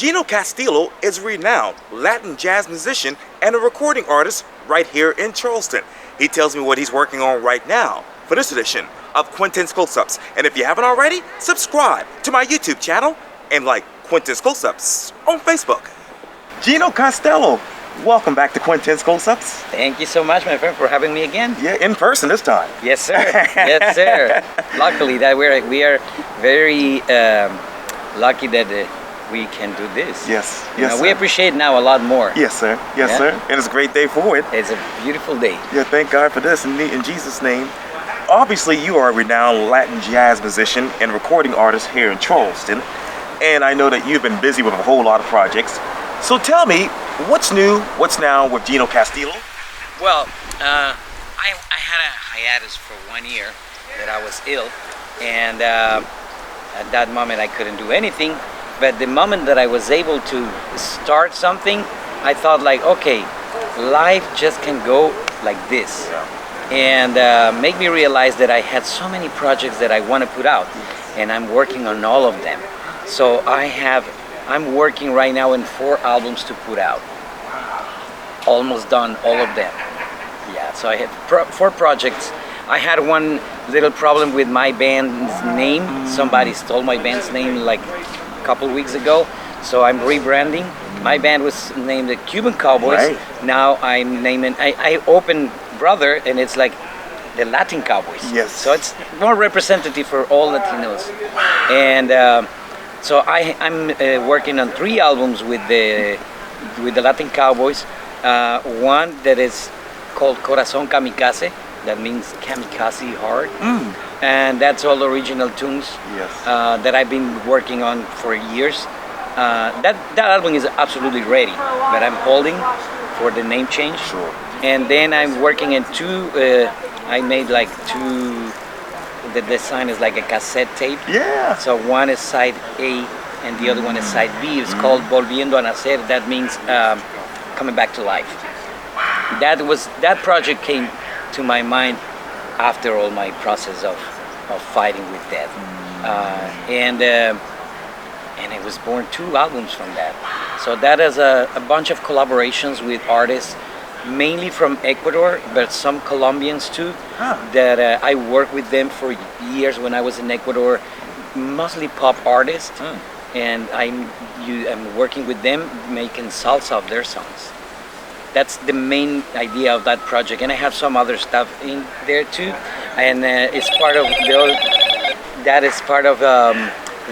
Gino Castillo is a renowned Latin jazz musician and a recording artist right here in Charleston. He tells me what he's working on right now for this edition of Quintin's Close-Ups. And if you haven't already, subscribe to my YouTube channel and like Quintin's Close-Ups on Facebook. Gino Castillo, welcome back to Quintin's Close-Ups. Thank you so much, my friend, for having me again. Yeah, in person this time. Yes, sir. Yes, sir. Luckily, that we are very lucky that we can do this. Yes, You know, we appreciate now a lot more. Yes, sir. Yes, Yeah. sir. And it's a great day for it. It's a beautiful day. Yeah, thank God for this in Jesus' name. Obviously, you are a renowned Latin jazz musician and recording artist here in Charleston. And I know that you've been busy with a whole lot of projects. So tell me, what's new, what's now with Gino Castillo? Well, I had a hiatus for 1 year that I was ill, and at that moment I couldn't do anything. But the moment that I was able to start something, I thought like, okay, life just can go like this. And make me realize that I had so many projects that I want to put out, and I'm working on all of them. So I'm working right now in 4 albums to put out. Almost done all of them. Yeah, so I had 4 projects. I had one little problem with my band's name. Somebody stole my band's name like a couple weeks ago, so I'm rebranding. My band was named the Cuban Cowboys. Right. Now I'm naming, I open Brother, and it's like the Latin Cowboys. Yes. So it's more representative for all Latinos. And so I'm working on 3 albums with the Latin Cowboys. One that is called Corazón Kamikaze, that means kamikaze heart, and that's all original tunes. Yes. That I've been working on for years. That album is absolutely ready, but I'm holding for the name change. Sure. And then I'm working in 2. I made like 2. The design is like a cassette tape. Yeah. So one is side A and the other one is side B. It's called Volviendo a Nacer. That means coming back to life. That project came to my mind after all my process of fighting with death. And it was born 2 albums from that. So that is a bunch of collaborations with artists, mainly from Ecuador, but some Colombians too. That I worked with them for years when I was in Ecuador, mostly pop artists, and I'm working with them making salsa of their songs. That's the main idea of that project, and I have some other stuff in there too, and it's part of that is part of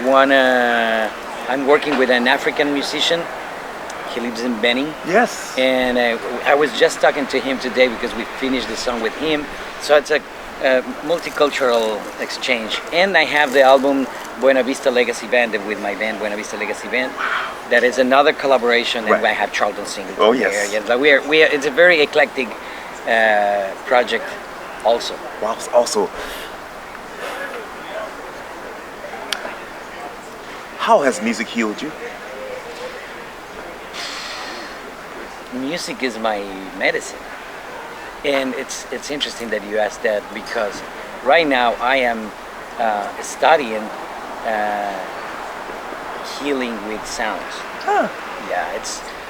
one. I'm working with an African musician. He lives in Benin. Yes. And I was just talking to him today because we finished the song with him. So it's a multicultural exchange. And I have the album Buena Vista Legacy Band with my band Buena Vista Legacy Band. That is another collaboration, and I have Charleston singing. Oh yes. Yes, but we are. It's a very eclectic project, also. Wow. Also, how has music healed you? Music is my medicine, and it's interesting that you asked that, because right now I am studying healing with sounds. Yeah,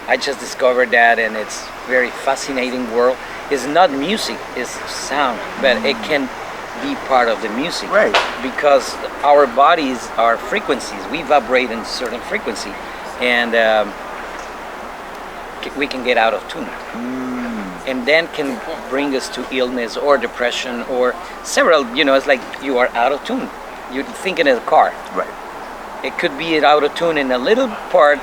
I just discovered that, and it's very fascinating world. It's not music, it's sound, but it can be part of the music, right? Because our bodies are frequencies. We vibrate in certain frequency, and we can get out of tune, and then can bring us to illness or depression or several. It's like you are out of tune. You're thinking in a car. Right. It could be out of tune in a little part,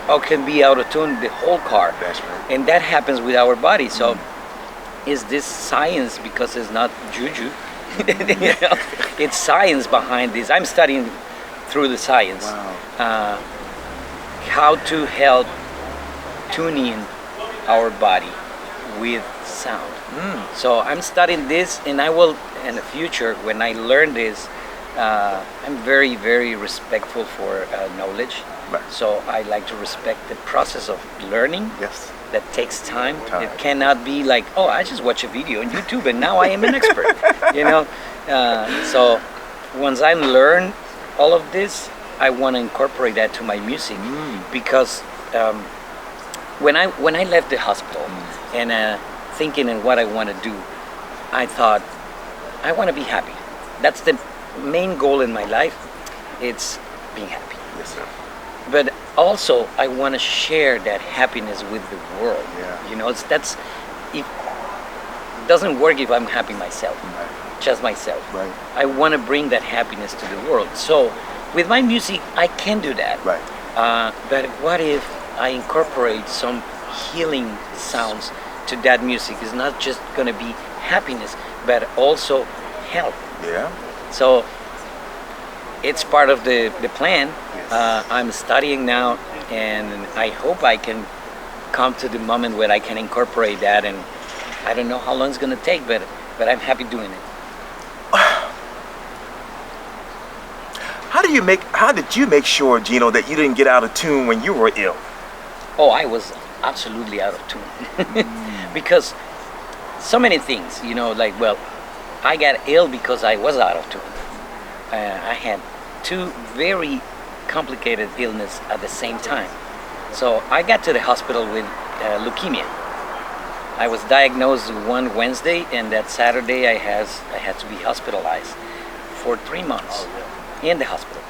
or can be out of tune the whole car. That's right. And that happens with our body. So, is this science? Because it's not juju. It's science behind this. I'm studying through the science. Wow. How to help tuning our body with sound. So I'm studying this, and I will in the future, when I learn this, I'm very, very respectful for knowledge. Right. So I like to respect the process of learning. Yes. That takes time. It cannot be like, oh, I just watch a video on YouTube and now I am an expert. So once I learn all of this, I want to incorporate that to my music because when I left the hospital and thinking in what I want to do, I thought I want to be happy. That's the main goal in my life. It's being happy. Yes, sir. But also I want to share that happiness with the world. Yeah. You know, it doesn't work if I'm happy myself, just myself. Right. I want to bring that happiness to the world. So with my music, I can do that. Right. But what if I incorporate some healing sounds to that music? It's not just going to be happiness, but also health. Yeah. So it's part of the plan. Yes. I'm studying now, and I hope I can come to the moment where I can incorporate that. And I don't know how long it's going to take, but I'm happy doing it. How did you make sure, Gino, that you didn't get out of tune when you were ill? Oh, I was absolutely out of tune because so many things, you know, like, well, I got ill because I was out of tune. I had two very complicated illness at the same time. So I got to the hospital with leukemia. I was diagnosed one Wednesday, and that Saturday I had to be hospitalized for 3 months in the hospital.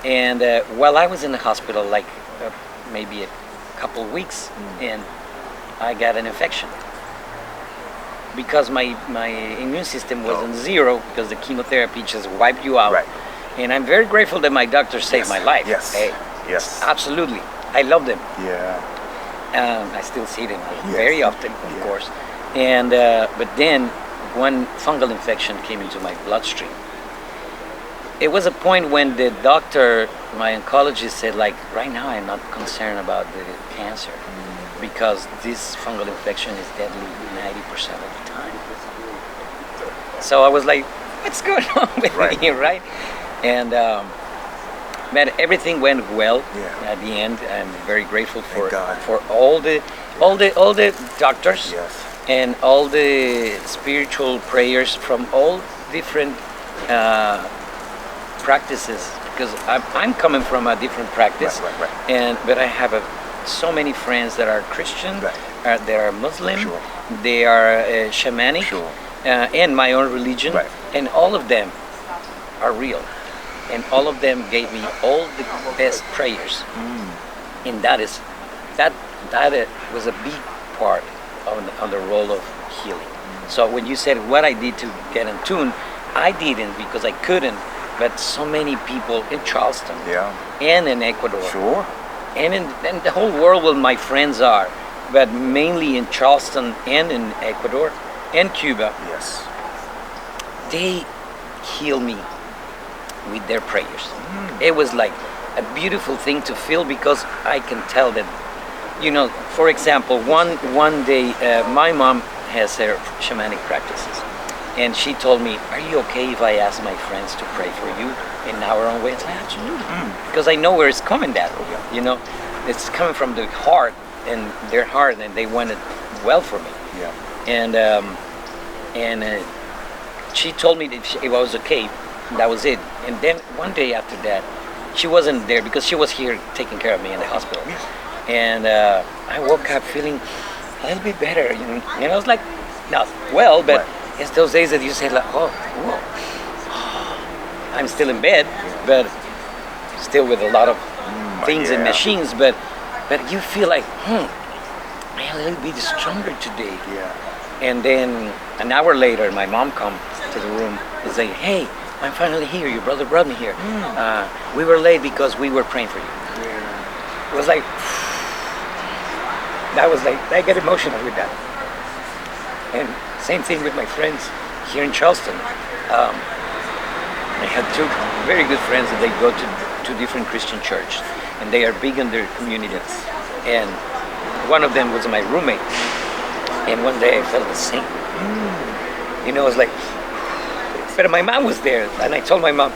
And while I was in the hospital, like maybe a couple of weeks, and I got an infection because my immune system was on zero because the chemotherapy just wiped you out. Right. And I'm very grateful that my doctor saved my life. Yes. Hey, Yes. absolutely. I love them. Yeah. I still see them Yes. very often, of Yeah. course. And but then one fungal infection came into my bloodstream. It was a point when the doctor, my oncologist, said, like, right now I'm not concerned about the cancer because this fungal infection is deadly 90% of the time. So I was like, what's going on with me, right? And but everything went well at the end. I'm very grateful for all the doctors and all the spiritual prayers from all different practices, because I'm coming from a different practice, but I have so many friends that are Christian, they are Muslim, they are shamanic, and my own religion, and all of them are real, and all of them gave me all the best prayers, and that was a big part on the role of healing. So when you said what I did to get in tune, I didn't because I couldn't, but so many people in Charleston and in Ecuador and in the whole world where my friends are, but mainly in Charleston and in Ecuador and Cuba, they heal me with their prayers. It was like a beautiful thing to feel because I can tell that, you know, for example, one day my mom has her shamanic practices, and she told me, are you okay if I ask my friends to pray for you in our own way? It's like, absolutely, because I know where it's coming that, you know, it's coming from the heart and their heart, and they want it well for me. And she told me that if I was okay, that was it. And then one day after that, she wasn't there because she was here taking care of me in the hospital. And I woke up feeling a little bit better, you know? And I was like, not well, but it's those days that you say, like, oh, I'm still in bed, but still with a lot of things and machines, but you feel like, I'm a little bit stronger today. And then an hour later, my mom comes to the room and say, hey, I'm finally here. Your brother brought me here. We were late because we were praying for you. It was like, I get emotional with that. And same thing with my friends here in Charleston. I had two very good friends that they go to two different Christian churches, and they are big in their communities. And one of them was my roommate. And one day I felt the same. You know, it was like, but my mom was there, and I told my mom,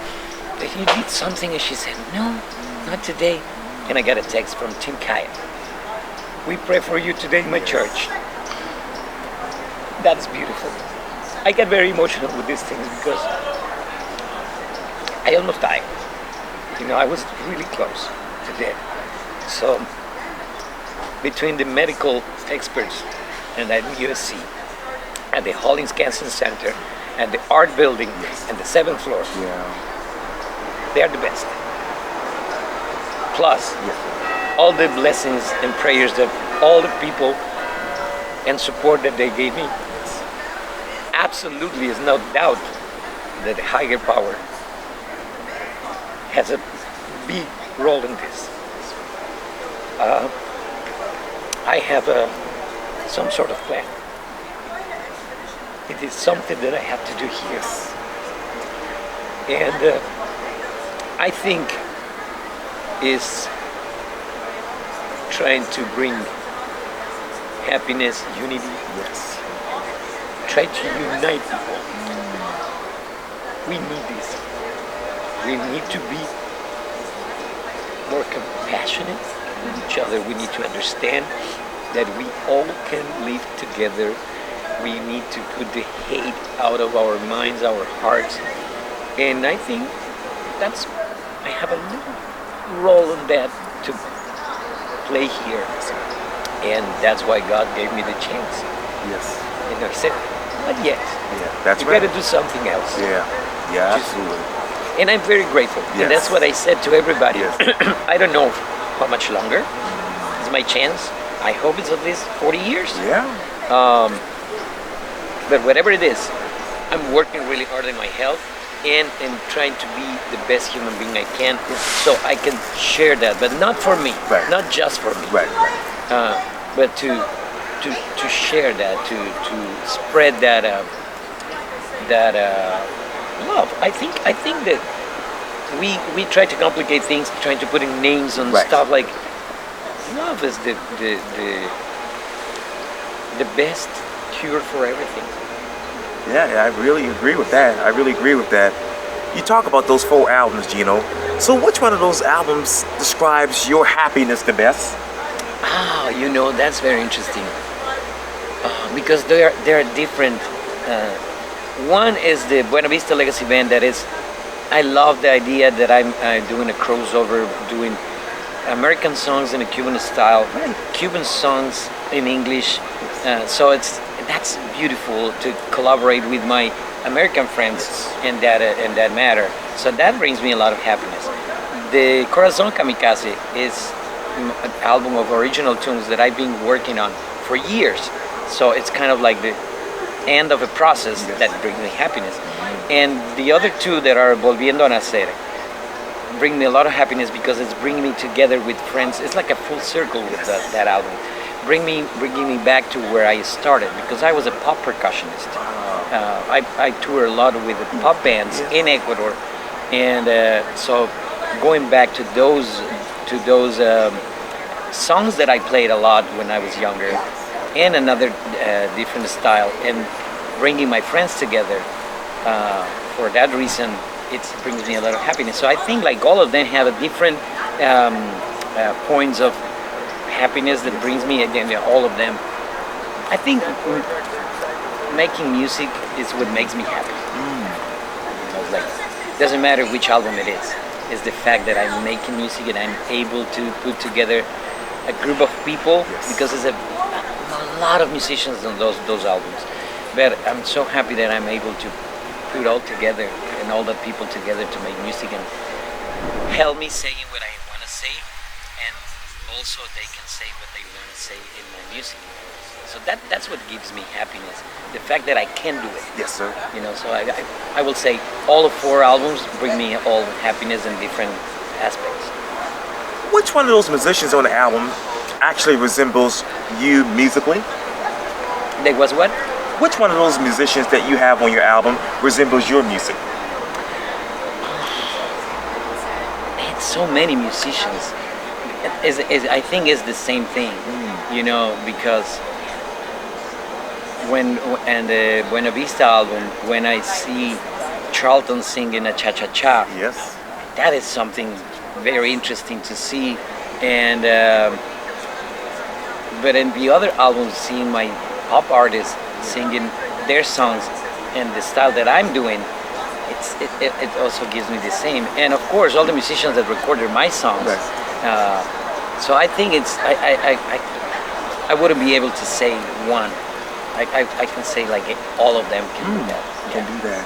did you need something? And she said, no, not today. And I got a text from Tim Kaya. We pray for you today in my church. That's beautiful. I get very emotional with these things because I almost died. You know, I was really close to death. So between the medical experts and at USC, at the Hollins Cancer Center, and the art building, and the 7th floor, they are the best. Plus, all the blessings and prayers that all the people and support that they gave me, absolutely is no doubt that the higher power has a big role in this. I have some sort of plan. It is something that I have to do here. And I think is trying to bring happiness, unity. Try to unite people. We need this. We need to be more compassionate with each other. We need to understand that we all can live together. We need to put the hate out of our minds, our hearts. And I think I have a little role in that to play here. And that's why God gave me the chance. You know, he said, not yet. You better do something else. Absolutely. And I'm very grateful. And that's what I said to everybody. I don't know how much longer. It's my chance. I hope it's at least 40 years. But whatever it is, I'm working really hard on my health and trying to be the best human being I can, so I can share that, but not for me, not just for me, but to share that, to spread that love. I think that we try to complicate things, trying to put in names on stuff like love is the best cure for everything. I really agree with that. You talk about those 4 albums, Gino. So which one of those albums describes your happiness the best? You know, that's very interesting. Because there are different. One is the Buena Vista Legacy Band. That is, I love the idea that I'm doing a crossover, doing American songs in a Cuban style, Cuban songs in English. So that's beautiful to collaborate with my American friends in that matter. So that brings me a lot of happiness. The Corazon Kamikaze is an album of original tunes that I've been working on for years. So it's kind of like the end of a process that brings me happiness. And the other 2 that are Volviendo a Nacer bring me a lot of happiness because it's bringing me together with friends. It's like a full circle with that album. Bringing me back to where I started, because I was a pop percussionist. I tour a lot with the pop bands in Ecuador, and so going back to those songs that I played a lot when I was younger, and another different style, and bringing my friends together. For that reason, it brings me a lot of happiness. So I think like all of them have a different points of happiness that brings me, again, all of them. I think making music is what makes me happy. You know, like, doesn't matter which album it is. It's the fact that I'm making music and I'm able to put together a group of people, because there's a lot of musicians on those albums. But I'm so happy that I'm able to put all together and all the people together to make music and help me saying what I want to say, and also they can say what they want to say in my music. So that's what gives me happiness, the fact that I can do it. Yes, sir. You know, so I will say all of 4 albums bring me all happiness in different aspects. Which one of those musicians on the album actually resembles you musically? There was what? Which one of those musicians that you have on your album resembles your music? Man, so many musicians. I think it's the same thing, you know, because when the Buena Vista album, when I see Charleston singing a cha-cha-cha, yes, that is something very interesting to see. And but in the other albums, seeing my pop artists singing their songs and the style that I'm doing, it also gives me the same. And of course, all the musicians that recorded my songs. So I think I wouldn't be able to say one. I can say like all of them can do that. Can do that.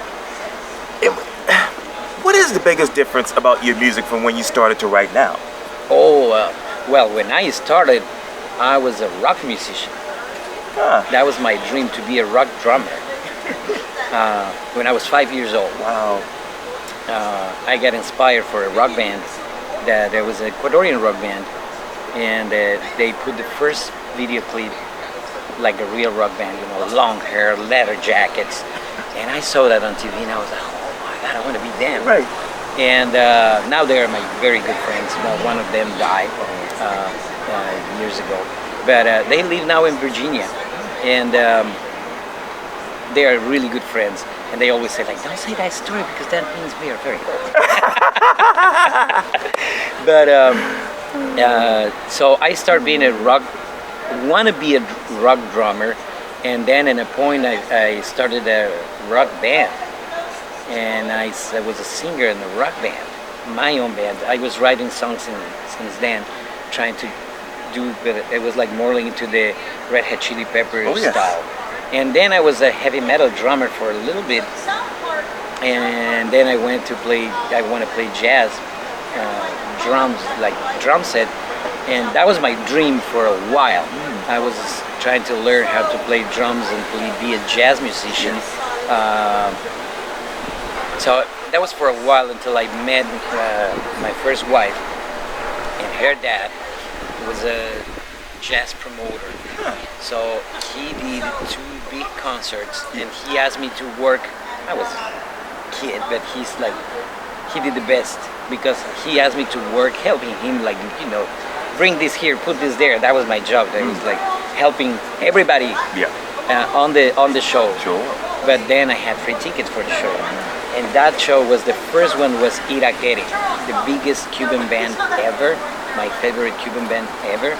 What is the biggest difference about your music from when you started to right now? Well, when I started, I was a rock musician. That was my dream, to be a rock drummer. When I was 5 years old. Wow. I got inspired for a rock band. There was an Ecuadorian rock band, and they put the first video clip like a real rock band, you know, long hair, leather jackets. And I saw that on TV, and I was like, oh my God, I want to be them. Right. And now they are my very good friends. Well, one of them died years ago, but they live now in Virginia, and they are really good friends. And they always say, like, don't say that story because that means we are very old. But so I started being want to be a rock drummer, and then at a point I started a rock band, and I was a singer in a rock band, my own band. I was writing songs since then, trying to do, but it was like more into the Red Hot Chili Peppers style. And then I was a heavy metal drummer for a little bit, and then I want to play jazz, drums, like drum set, and that was my dream for a while. I was trying to learn how to play drums and be a jazz musician. So that was for a while until I met my first wife, and her dad was a jazz promoter. So he did 2 big concerts, and he asked me to work. I was a kid, but he did the best, because he asked me to work, helping him, like, you know, bring this here, put this there. That was my job. That was like helping everybody on the show. Sure. But then I had free tickets for the show, and that show was the first one was Iraquere, the biggest Cuban band ever, my favorite Cuban band ever,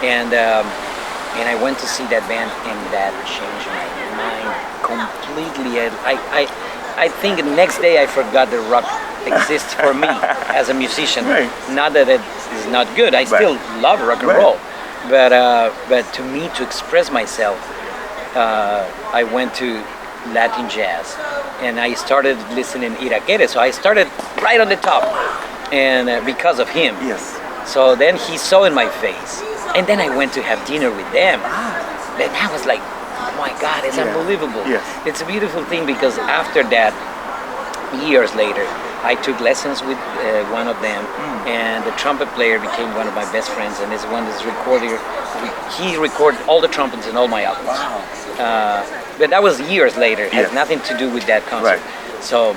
and I went to see that band, and that changed my mind completely. I think the next day I forgot that rock exists for me as a musician. Right. Not that it is not good. I still love rock and roll, but to me, to express myself, I went to Latin jazz, and I started listening Iraquere. So I started right on the top, and because of him. Yes. So then he saw in my face, and then I went to have dinner with them. Then I was like, oh my God, it's unbelievable. Yes. It's a beautiful thing, because after that, years later, I took lessons with one of them, and the trumpet player became one of my best friends, and is one that's recorder. He recorded all the trumpets in all my albums. Wow. But that was years later. It has nothing to do with that concert. Right. So,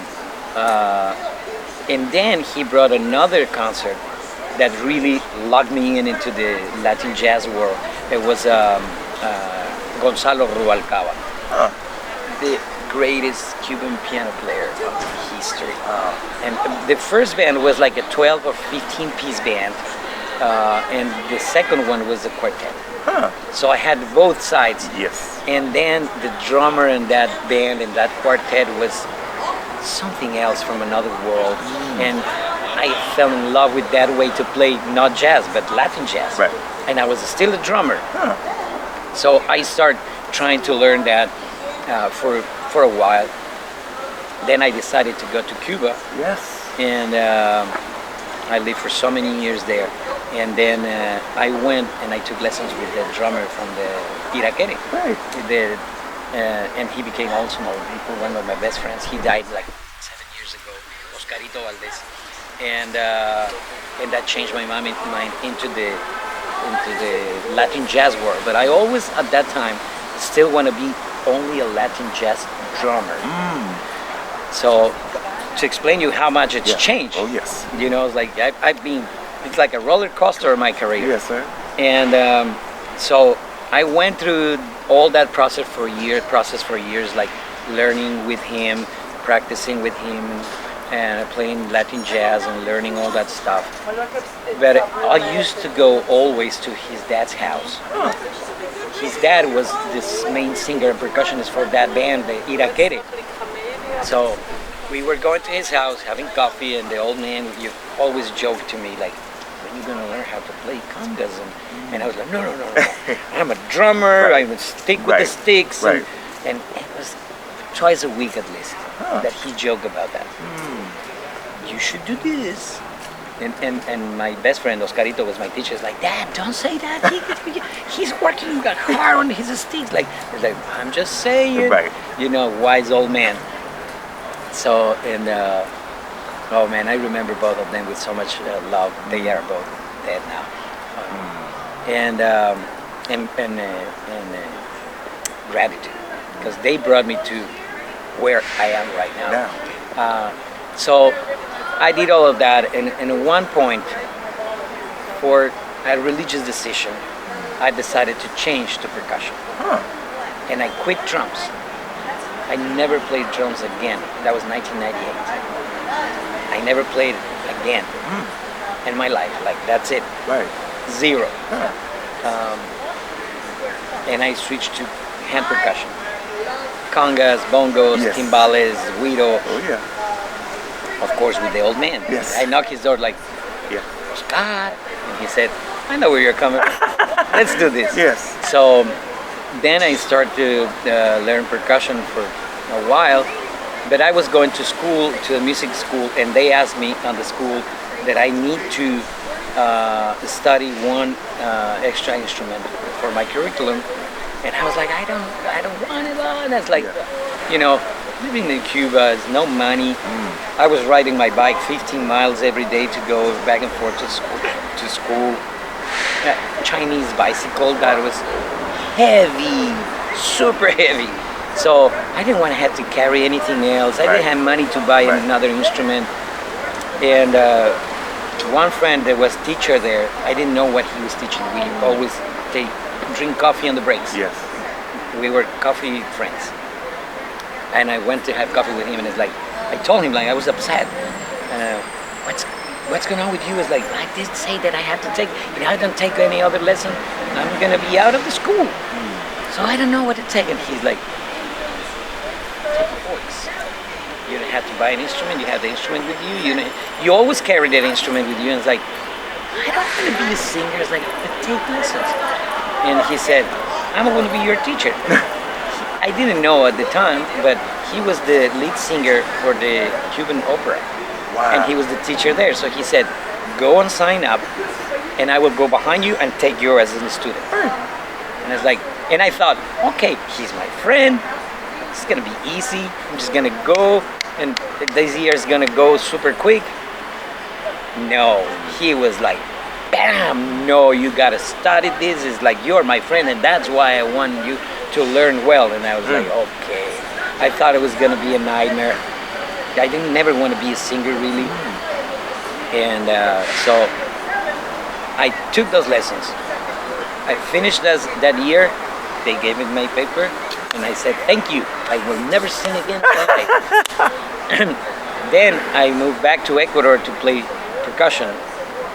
and then he brought another concert that really locked me into the Latin jazz world. It was Gonzalo Rubalcaba, the greatest Cuban piano player of history. And the first band was like a 12 or 15 piece band, and the second one was a quartet. So I had both sides. Yes. And then the drummer in that band, in that quartet, was something else from another world. And I fell in love with that way to play, not jazz, but Latin jazz. Right. And I was still a drummer. So I started trying to learn that for a while. Then I decided to go to Cuba. Yes. And I lived for so many years there. And then I went and I took lessons with the drummer from the Iraquere. Right. And he became also one of my best friends. He died like 7 years ago, Oscarito Valdez. And that changed my mind into the Latin jazz world. But I always, at that time, still want to be only a Latin jazz drummer. So to explain you how much it's changed. Oh yes. You know, it's like I've been. It's like a roller coaster in my career. Yes, sir. And so I went through all that process for years, like learning with him, practicing with him, and playing Latin jazz and learning all that stuff. But I used to go always to his dad's house. His dad was this main singer and percussionist for that band, the Iraquere. So we were going to his house having coffee, and the old man you always joked to me like, "When you gonna learn how to play congas?" And I was like, no. I'm a drummer. Right. I would stick with the Right. sticks. Right. And it was twice a week at least that he joked about that. You should do this. And my best friend Oscarito was my teacher. He's like, "Dad, don't say that. He's working hard on his sticks." He's like, "I'm just saying." Right. You know, wise old man. So oh man, I remember both of them with so much love. They are both dead now. And gratitude, because they brought me to where I am right now. So I did all of that, and at one point, for a religious decision, I decided to change to percussion. And I quit drums. I never played drums again. That was 1998. I never played again in my life. Like, that's it. Right. Zero. And I switched to hand percussion. Congas, bongos, Yes. timbales, guiro. Oh yeah. Of course, with the old man. Yes. I knocked his door like, Yeah. "Oscar," and he said, "I know where you're coming from. Let's do this." Yes. So then I started to learn percussion for a while, but I was going to school, to a music school, and they asked me on the school that I need to study one extra instrument for my curriculum, and I was like, I don't want it on. That's like, you know, living in Cuba is no money. I was riding my bike 15 miles every day to go back and forth to school. Chinese bicycle that was heavy, super heavy. So I didn't want to have to carry anything else. I didn't have money to buy another instrument. And one friend that was teacher there, I didn't know what he was teaching. We always drink coffee on the breaks. Yes. We were coffee friends. And I went to have coffee with him, and it's like, I told him, like, I was upset. What's going on with you? It's like, I did say that I had to take, if I don't take any other lesson, I'm gonna be out of the school. So I don't know what to take. And he's like, take a voice. You don't have to buy an instrument, you have the instrument with you. You always carry that instrument with you. And it's like, I don't want to be a singer. It's like, but take lessons. And he said, I'm going to be your teacher. I didn't know at the time, but he was the lead singer for the Cuban opera. Wow. And he was the teacher there. So he said, go and sign up, and I will go behind you and take you as a student. And I was like, and I thought, okay, he's my friend. It's gonna be easy. I'm just gonna go, and this year is gonna go super quick. No, he was like, bam, no, you gotta study this. It's like, you're my friend, and that's why I want you to learn well. And I was like, okay. I thought it was gonna be a nightmare. I didn't never want to be a singer really. And so I took those lessons. I finished that year. They gave me my paper, and I said, thank you. I will never sing again in my life. Then I moved back to Ecuador to play percussion,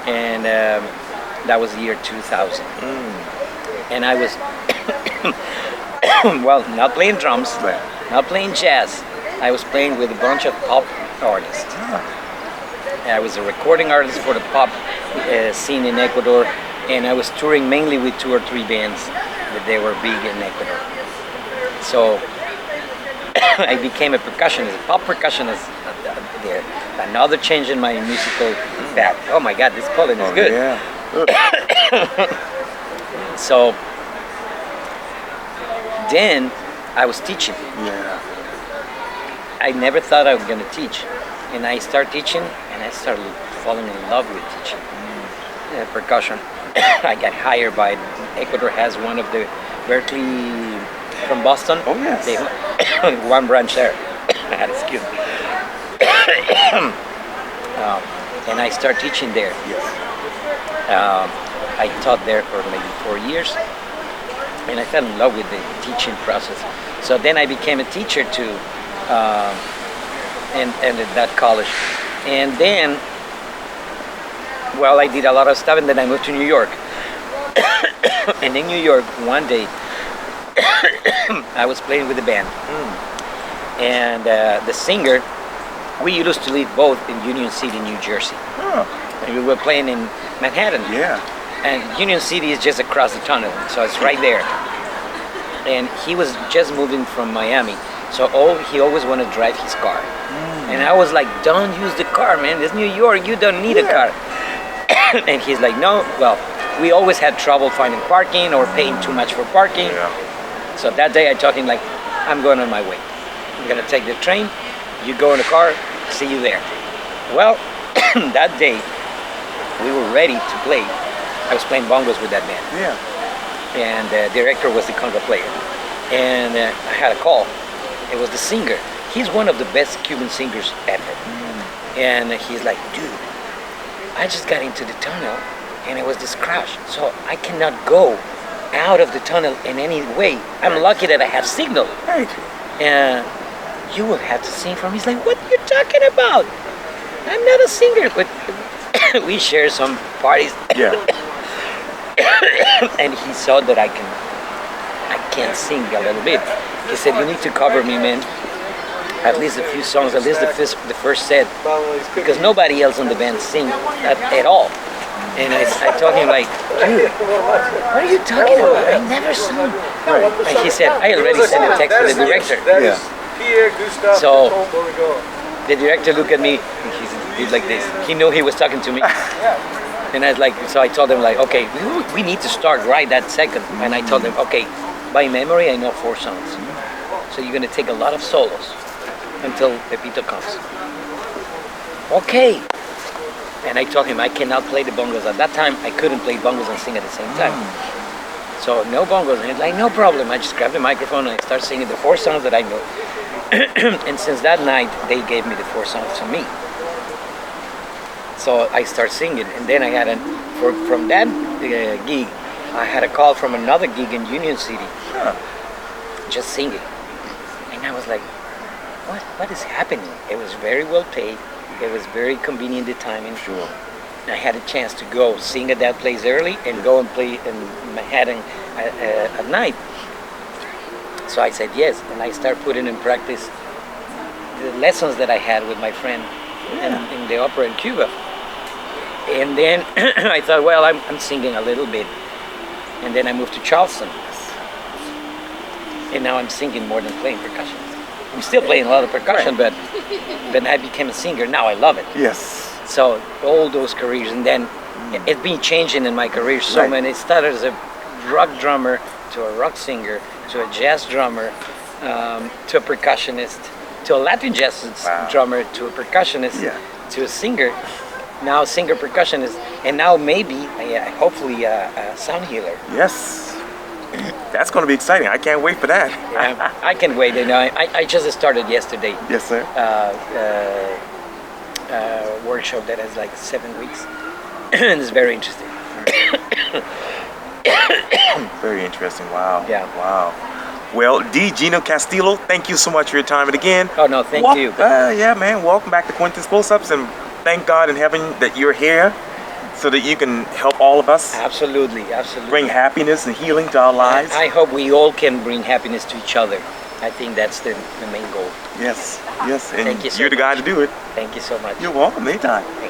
and that was the year 2000. And I was, well, not playing drums, not playing jazz. I was playing with a bunch of pop artists. I was a recording artist for the pop scene in Ecuador, and I was touring mainly with 2 or 3 bands that they were big in Ecuador. So I became a percussionist, a pop percussionist there. Another change in my musical path. Oh my God, this pollen is good. Yeah. So then I was teaching. Yeah. I never thought I was going to teach, and I started teaching, and I started falling in love with teaching percussion. I got hired by Ecuador has one of the Berkeley from Boston. Oh yes. They, one branch there. Excuse me. And I started teaching there. Yes. I taught there for maybe 4 years, and I fell in love with the teaching process. So then I became a teacher too. And at that college, and then, well, I did a lot of stuff, and then I moved to New York. And in New York, one day, I was playing with a band, and the singer We used to live both in Union City, New Jersey. Huh. And we were playing in Manhattan. Yeah. And Union City is just across the tunnel, so it's right there. And he was just moving from Miami, so he always wanted to drive his car. And I was like, don't use the car, man. It's New York, you don't need a car. And he's like, no, well, we always had trouble finding parking or paying too much for parking. Yeah. So that day I told him like, I'm going on my way. I'm gonna take the train, you go in the car, see you there. Well, that day, we were ready to play. I was playing bongos with that band. Yeah. And the director was the conga player. And I had a call. It was the singer. He's one of the best Cuban singers ever. And he's like, dude, I just got into the tunnel and it was this crash. So I cannot go out of the tunnel in any way. I'm lucky that I have signal. Right. And you will have to sing for me. He's like, what are you talking about? I'm not a singer, but we share some parties. Yeah. And he saw that I can sing a little bit. He said, you need to cover me, man. At least a few songs, at least the first set, because nobody else in the band sing at all. And I told him like, dude, what are you talking about? I never sung. And he said, I already sent a text to the director. Yeah. So the director looked at me, and he's like this. He knew he was talking to me. And I was like, so I told him like, okay, we need to start right that second. And I told him, okay, by memory I know 4 songs. So you're gonna take a lot of solos until Pepito comes. Okay. And I told him I cannot play the bongos. At that time, I couldn't play bongos and sing at the same time. So no bongos. And he's like, no problem. I just grabbed the microphone and I started singing the 4 songs that I know. And since that night, they gave me the 4 songs to me. So I started singing. And then I had from that gig, I had a call from another gig in Union City. Just singing. And I was like, what is happening? It was very well paid. It was very convenient, the timing. Sure. I had a chance to go sing at that place early and go and play in Manhattan at night. So I said yes, and I started putting in practice the lessons that I had with my friend in the opera in Cuba. And then I thought, well, I'm singing a little bit. And then I moved to Charleston. And now I'm singing more than playing percussion. I'm still playing a lot of percussion, but I became a singer. Now I love it. Yes. So all those careers, and then it's been changing in my career so many. It started as a rock drummer to a rock singer to a jazz drummer to a percussionist to a Latin jazz drummer to a percussionist to a singer. Now singer percussionist, and now maybe hopefully a sound healer. Yes. That's going to be exciting. I can't wait for that. Yeah, I can wait. You know, I just started yesterday. Yes, sir. Workshop that has like 7 weeks. And it's very interesting. Very interesting. Wow. Yeah. Wow. Well, Gino Castillo, thank you so much for your time. And again, oh no, thank you. Yeah, man. Welcome back to Quintin's Close-Ups, and thank God in heaven that you're here, so that you can help all of us. Absolutely, absolutely. Bring happiness and healing to our lives. I hope we all can bring happiness to each other. I think that's the main goal. Yes, yes. And Thank you so you're the guy to do it. Thank you so much. You're welcome anytime. Thank